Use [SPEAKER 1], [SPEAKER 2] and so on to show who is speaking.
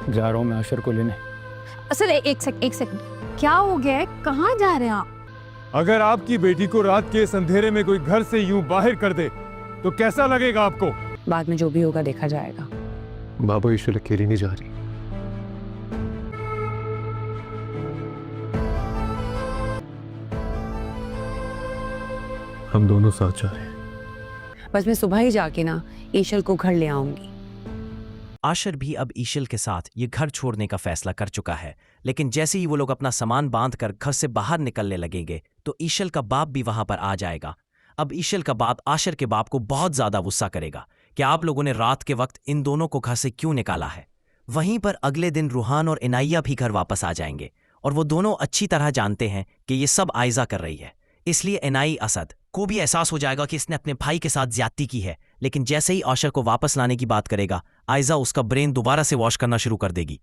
[SPEAKER 1] जा रहा हूँ मैं आशर को लेने।
[SPEAKER 2] असल एक सेकंड, क्या हो गया है? कहाँ जा रहे हैं आप?
[SPEAKER 3] अगर आपकी बेटी को रात के इस अंधेरे में कोई घर से यूं बाहर कर दे तो कैसा लगेगा आपको?
[SPEAKER 2] बाद में जो भी होगा देखा जाएगा।
[SPEAKER 4] बाबा ईशल अकेली नहीं जा रही, हम दोनों साथ जा रहे हैं।
[SPEAKER 2] बस मैं सुबह ही जाके ना ईशल को घर ले आऊंगी।
[SPEAKER 5] आशर भी अब ईशल के साथ ये घर छोड़ने का फैसला कर चुका है, लेकिन जैसे ही वो लोग अपना सामान बांधकर घर से बाहर निकलने लगेंगे तो ईशल का बाप भी वहां पर आ जाएगा। अब ईशल का बाप आशर के बाप को बहुत ज्यादा गुस्सा करेगा कि आप लोगों ने रात के वक्त इन दोनों को घर से क्यों निकाला है। वहीं पर अगले दिन रूहान और इनाया भी घर वापस आ जाएंगे और वो दोनों अच्छी तरह जानते हैं कि ये सब आयजा कर रही है, इसलिए इनाई असद को भी एहसास हो जाएगा कि इसने अपने भाई के साथ ज्यादती की है। लेकिन जैसे ही आशर को वापस लाने की बात करेगा, आयजा उसका ब्रेन दोबारा से वॉश करना शुरू कर देगी।